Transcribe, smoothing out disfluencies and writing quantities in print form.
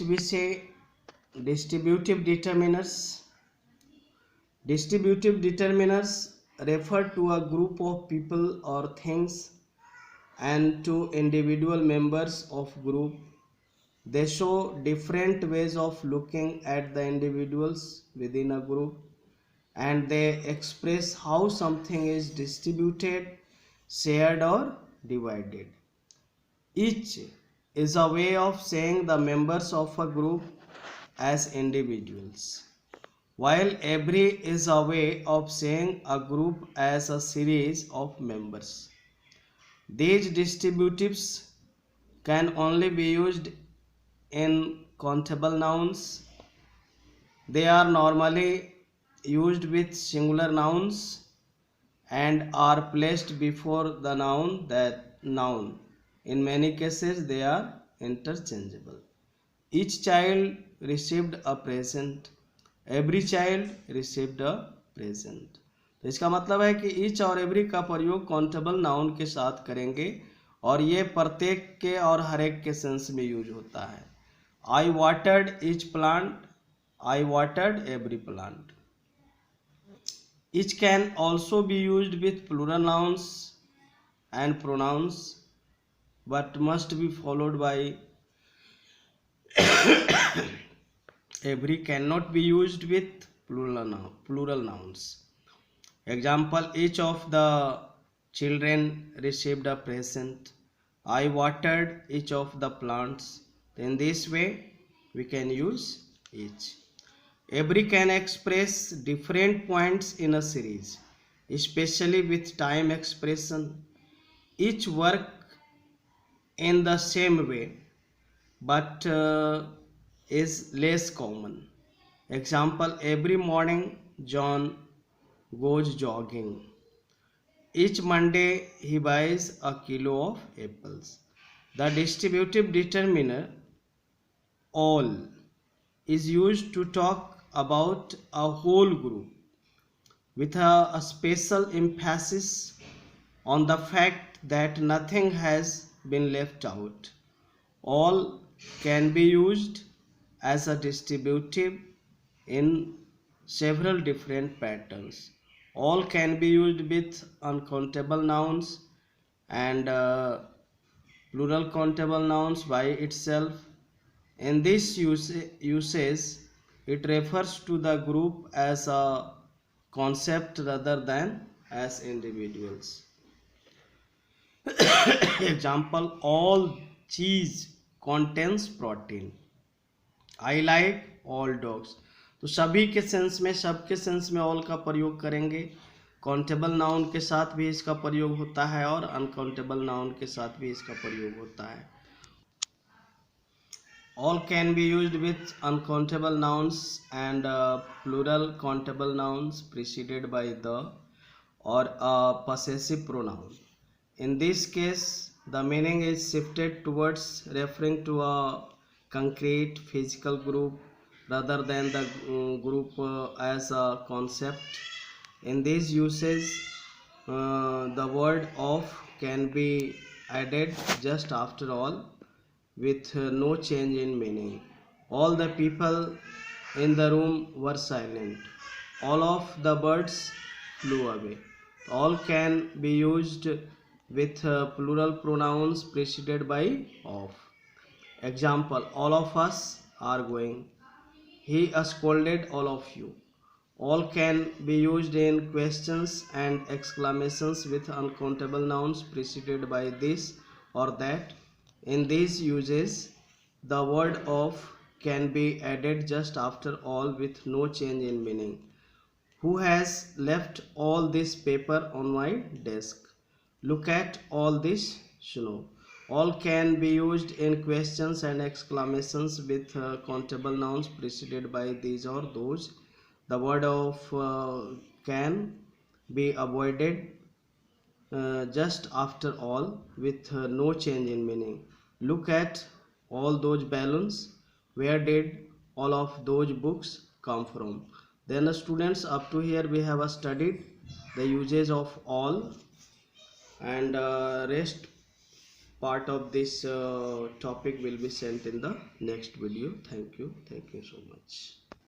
We say distributive determiners. Distributive determiners refer to a group of people or things and to individual members of group. They show different ways of looking at the individuals within a group, and they express how something is distributed, shared or divided. Each is a way of saying the members of a group as individuals, while every is a way of saying a group as a series of members. These distributives can only be used in countable nouns. They are normally used with singular nouns and are placed before the noun that noun. In many cases they are interchangeable. Each child received a present. Every child received a present. तो इसका मतलब है कि each और every का प्रयोग countable noun के साथ करेंगे और ये प्रत्येक के और हर एक के सेंस में यूज होता है. I watered each plant. I watered every plant. Each can also be used with plural nouns and pronouns, but must be followed by every cannot be used with plural nouns. Example: each of the children received a present. I watered each of the plants. In this way, we can use each. Every can express different points in a series, especially with time expression. Each work in the same way, but is less common. Example: every morning John goes jogging. Each Monday he buys a kilo of apples. The distributive determiner all is used to talk about a whole group with a special emphasis on the fact that nothing has been left out. All can be used as a distributive in several different patterns. All can be used with uncountable nouns and plural countable nouns by itself. In this usage, it refers to the group as a concept rather than as individuals. Example: all cheese contains protein. I like all dogs. तो सभी के sense में, सबके sense में all का प्रयोग करेंगे. Countable noun के साथ भी इसका प्रयोग होता है और अनकाउंटेबल नाउन के साथ भी इसका प्रयोग होता है. All can be used with uncountable nouns and plural countable nouns preceded by the or a possessive pronoun. In this case, the meaning is shifted towards referring to a concrete physical group rather than the group as a concept. In these uses, the word of can be added just after all with no change in meaning. All the people in the room were silent. All of the birds flew away. All can be used with plural pronouns preceded by of. Example: all of us are going. He scolded all of you. All can be used in questions and exclamations with uncountable nouns preceded by this or that. In these uses, the word of can be added just after all with no change in meaning. Who has left all this paper on my desk? Look at all this snow. All can be used in questions and exclamations with countable nouns preceded by these or those. The word of can be avoided just after all with no change in meaning. Look at all those balloons. Where did all of those books come from? Then students, up to here we have studied the uses of all, and rest part of this topic will be sent in the next video. Thank you so much.